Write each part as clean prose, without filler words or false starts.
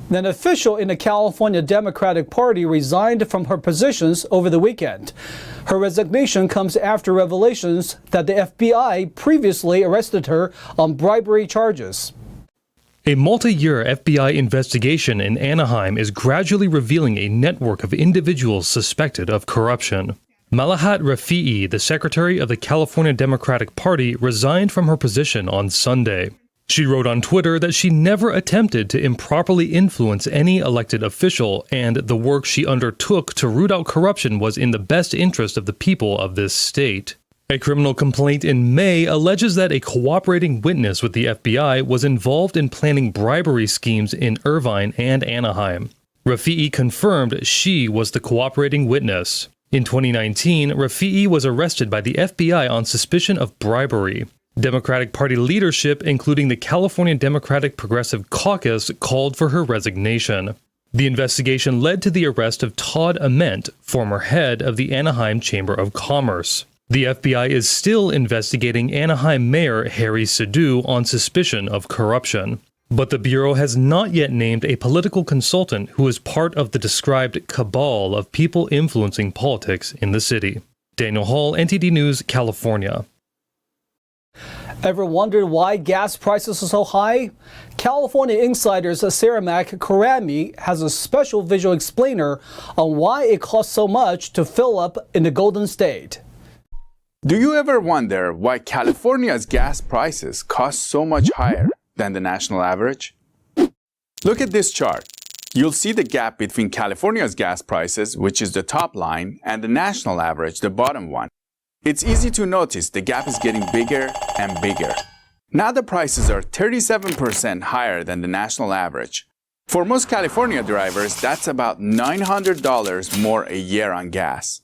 An official in the California Democratic Party resigned from her positions over the weekend. Her resignation comes after revelations that the FBI previously arrested her on bribery charges. A multi-year FBI investigation in Anaheim is gradually revealing a network of individuals suspected of corruption. Malahat Rafi'i, the secretary of the California Democratic Party, resigned from her position on Sunday. She wrote on Twitter that she never attempted to improperly influence any elected official, and the work she undertook to root out corruption was in the best interest of the people of this state. A criminal complaint in May alleges that a cooperating witness with the FBI was involved in planning bribery schemes in Irvine and Anaheim. Rafi'i confirmed she was the cooperating witness. In 2019, Rafi'i was arrested by the FBI on suspicion of bribery. Democratic Party leadership, including the California Democratic Progressive Caucus, called for her resignation. The investigation led to the arrest of Todd Ament, former head of the Anaheim Chamber of Commerce. The FBI is still investigating Anaheim Mayor Harry Sidhu on suspicion of corruption. But the Bureau has not yet named a political consultant who is part of the described cabal of people influencing politics in the city. Daniel Hall, NTD News, California. Ever wondered why gas prices are so high? California Insider's Sarah Karami has a special visual explainer on why it costs so much to fill up in the Golden State. Do you ever wonder why California's gas prices cost so much higher than the national average? Look at this chart. You'll see the gap between California's gas prices, which is the top line, and the national average, the bottom one. It's easy to notice the gap is getting bigger and bigger. Now the prices are 37% higher than the national average. For most California drivers, that's about $900 more a year on gas.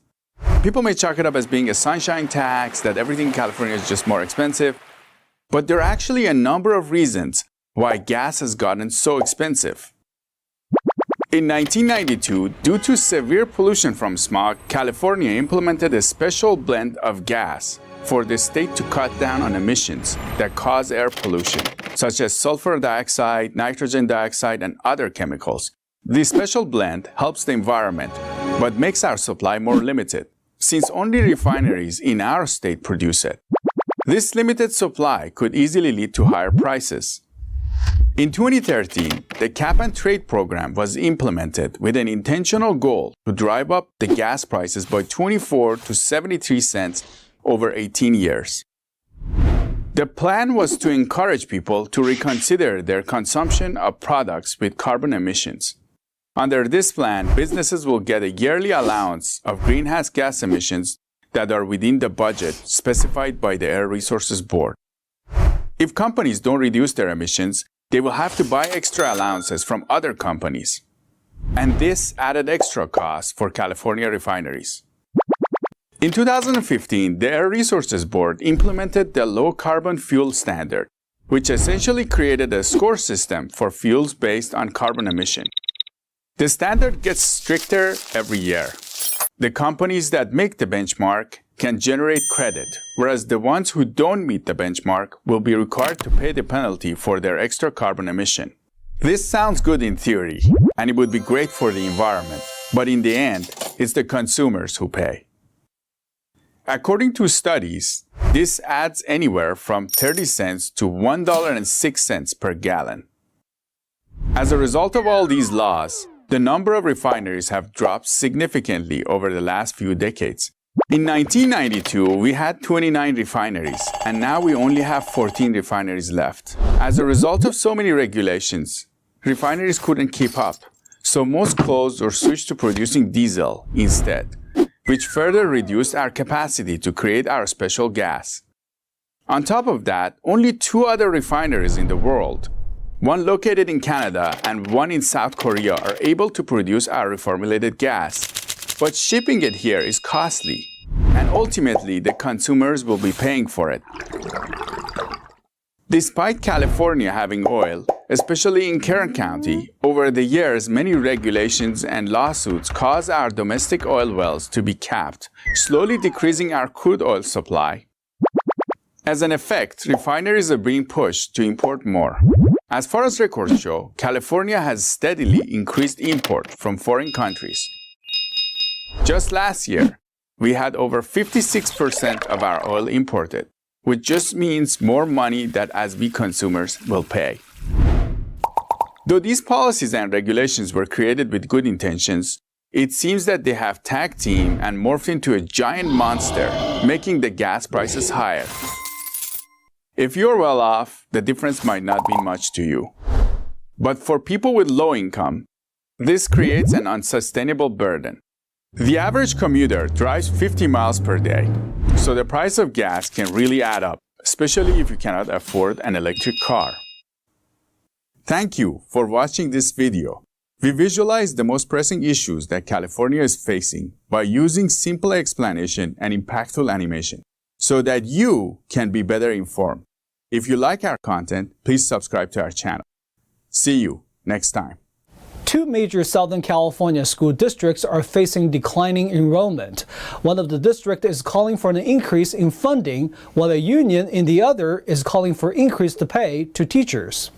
People may chalk it up as being a sunshine tax, that everything in California is just more expensive. But there are actually a number of reasons why gas has gotten so expensive. In 1992, due to severe pollution from smog, California implemented a special blend of gas for the state to cut down on emissions that cause air pollution, such as sulfur dioxide, nitrogen dioxide, and other chemicals. This special blend helps the environment, but makes our supply more limited, since only refineries in our state produce it. This limited supply could easily lead to higher prices. In 2013, the cap-and-trade program was implemented with an intentional goal to drive up the gas prices by 24 to 73 cents over 18 years. The plan was to encourage people to reconsider their consumption of products with carbon emissions. Under this plan, businesses will get a yearly allowance of greenhouse gas emissions that are within the budget specified by the Air Resources Board. If companies don't reduce their emissions, they will have to buy extra allowances from other companies. And this added extra costs for California refineries. In 2015, the Air Resources Board implemented the Low Carbon Fuel Standard, which essentially created a score system for fuels based on carbon emission. The standard gets stricter every year. The companies that make the benchmark can generate credit, whereas the ones who don't meet the benchmark will be required to pay the penalty for their extra carbon emission. This sounds good in theory, and it would be great for the environment, but in the end, it's the consumers who pay. According to studies, this adds anywhere from 30 cents to $1.06 per gallon. As a result of all these laws, the number of refineries have dropped significantly over the last few decades. In 1992, we had 29 refineries, and now we only have 14 refineries left. As a result of so many regulations, refineries couldn't keep up, so most closed or switched to producing diesel instead, which further reduced our capacity to create our special gas. On top of that, only 2 other refineries in the world, one located in Canada and one in South Korea, are able to produce our reformulated gas. But shipping it here is costly, and ultimately the consumers will be paying for it. Despite California having oil, especially in Kern County, over the years many regulations and lawsuits cause our domestic oil wells to be capped, slowly decreasing our crude oil supply. As an effect, refineries are being pushed to import more. As far as records show, California has steadily increased import from foreign countries. Just last year, we had over 56% of our oil imported, which just means more money that as we consumers will pay. Though these policies and regulations were created with good intentions, it seems that they have tag team and morphed into a giant monster, making the gas prices higher. If you're well off, the difference might not be much to you. But for people with low income, this creates an unsustainable burden. The average commuter drives 50 miles per day, so the price of gas can really add up, especially if you cannot afford an electric car. Thank you for watching this video. We visualize the most pressing issues that California is facing by using simple explanation and impactful animation, so that you can be better informed. If you like our content, please subscribe to our channel. See you next time. Two major Southern California school districts are facing declining enrollment. One of the districts is calling for an increase in funding, while a union in the other is calling for increased pay to teachers.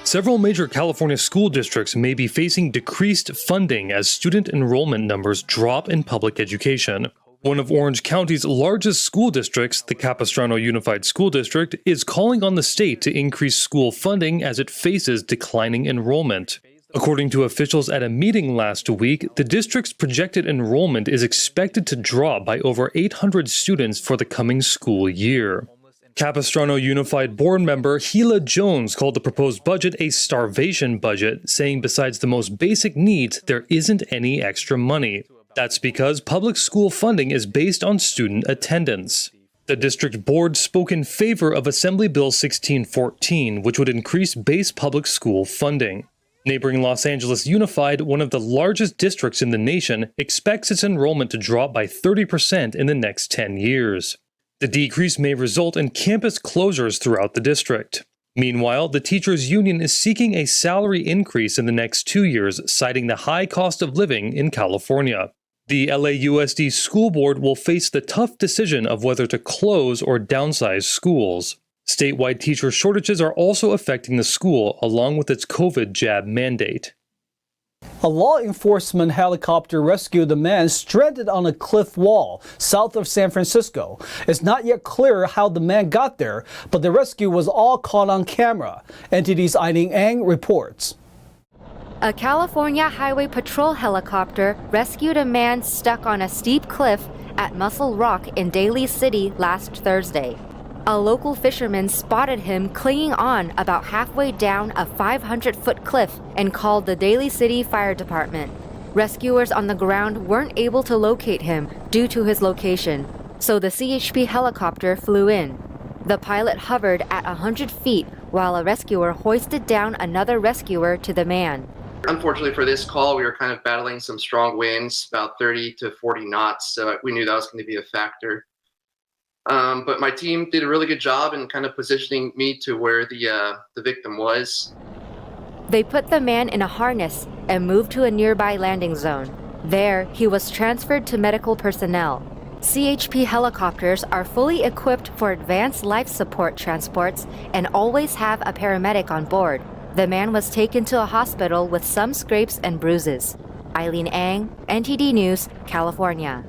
Several major California school districts may be facing decreased funding as student enrollment numbers drop in public education. One of Orange County's largest school districts, the Capistrano Unified School District, is calling on the state to increase school funding as it faces declining enrollment. According to officials at a meeting last week, the district's projected enrollment is expected to drop by over 800 students for the coming school year. Capistrano Unified Board member Gila Jones called the proposed budget a starvation budget, saying besides the most basic needs, there isn't any extra money. That's because public school funding is based on student attendance. The district board spoke in favor of Assembly Bill 1614, which would increase base public school funding. Neighboring Los Angeles Unified, one of the largest districts in the nation, expects its enrollment to drop by 30% in the next 10 years. The decrease may result in campus closures throughout the district. Meanwhile, the teachers' union is seeking a salary increase in the next 2 years, citing the high cost of living in California. The LAUSD school board will face the tough decision of whether to close or downsize schools. Statewide teacher shortages are also affecting the school, along with its COVID jab mandate. A law enforcement helicopter rescued a man stranded on a cliff wall south of San Francisco. It's not yet clear how the man got there, but the rescue was all caught on camera. NTD's Eileen Ang reports. A California Highway Patrol helicopter rescued a man stuck on a steep cliff at Muscle Rock in Daly City last Thursday. A local fisherman spotted him clinging on about halfway down a 500-foot cliff and called the Daly City Fire Department. Rescuers on the ground weren't able to locate him due to his location, so the CHP helicopter flew in. The pilot hovered at 100 feet while a rescuer hoisted down another rescuer to the man. Unfortunately for this call, we were kind of battling some strong winds, about 30 to 40 knots, so we knew that was going to be a factor. But my team did a really good job in kind of positioning me to where the victim was. They put the man in a harness and moved to a nearby landing zone. There, he was transferred to medical personnel. CHP helicopters are fully equipped for advanced life support transports and always have a paramedic on board. The man was taken to a hospital with some scrapes and bruises. Eileen Ang, NTD News, California.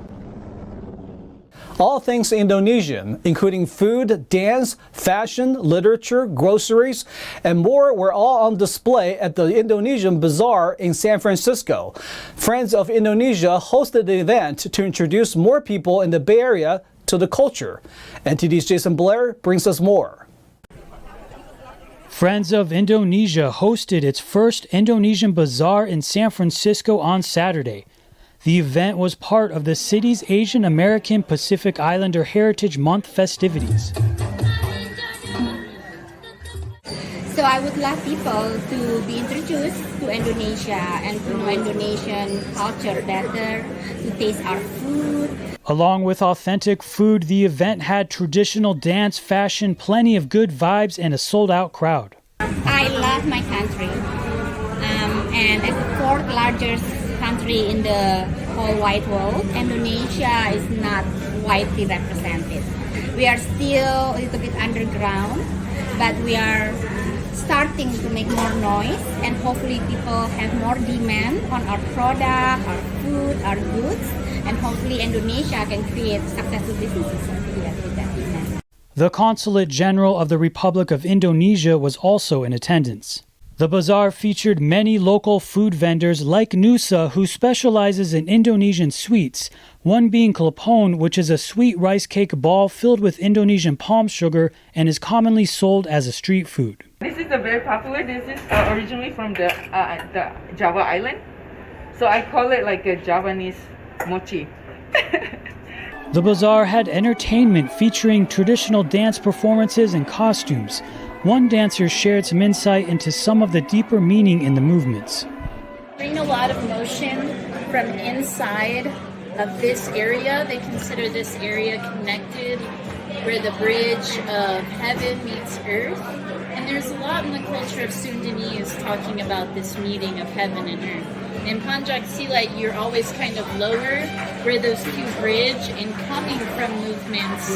All things Indonesian, including food, dance, fashion, literature, groceries, and more were all on display at the Indonesian Bazaar in San Francisco. Friends of Indonesia hosted the event to introduce more people in the Bay Area to the culture. NTD's Jason Blair brings us more. Friends of Indonesia hosted its first Indonesian Bazaar in San Francisco on Saturday. The event was part of the city's Asian American Pacific Islander Heritage Month festivities. So I would love people to be introduced to Indonesia and to know Indonesian culture better, to taste our food. Along with authentic food, the event had traditional dance, fashion, plenty of good vibes, and a sold-out crowd. I love my country. And as the fourth largest country in the whole wide world, Indonesia is not widely represented. We are still a little bit underground, but we are starting to make more noise, and hopefully people have more demand on our product, our food, our goods, and hopefully Indonesia can create successful businesses with that demand. The Consulate General of the Republic of Indonesia was also in attendance. The bazaar featured many local food vendors like Nusa, who specializes in Indonesian sweets, one being klepon, which is a sweet rice cake ball filled with Indonesian palm sugar and is commonly sold as a street food. This is a very popular. This is originally from the Java island. So I call it like a Javanese mochi. The bazaar had entertainment featuring traditional dance performances and costumes. One dancer shared some insight into some of the deeper meaning in the movements. Bring a lot of motion from inside of this area. They consider this area connected, where the bridge of heaven meets earth. And there's a lot in the culture of Sundanese talking about this meeting of heaven and earth. In Panjak Silat, you're always kind of lower where those two bridge and coming from movements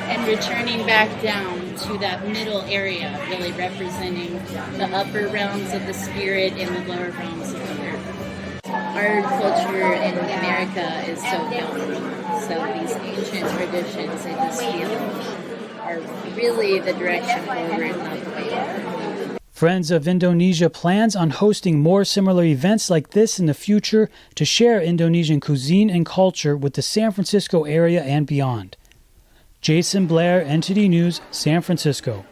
and returning back down to that middle area, really representing the upper realms of the spirit and the lower realms of the earth. Our culture in America is so young, so these ancient traditions, I just feel, are really the direction forward, not the way back. Friends of Indonesia plans on hosting more similar events like this in the future to share Indonesian cuisine and culture with the San Francisco area and beyond. Jason Blair, NTD News, San Francisco.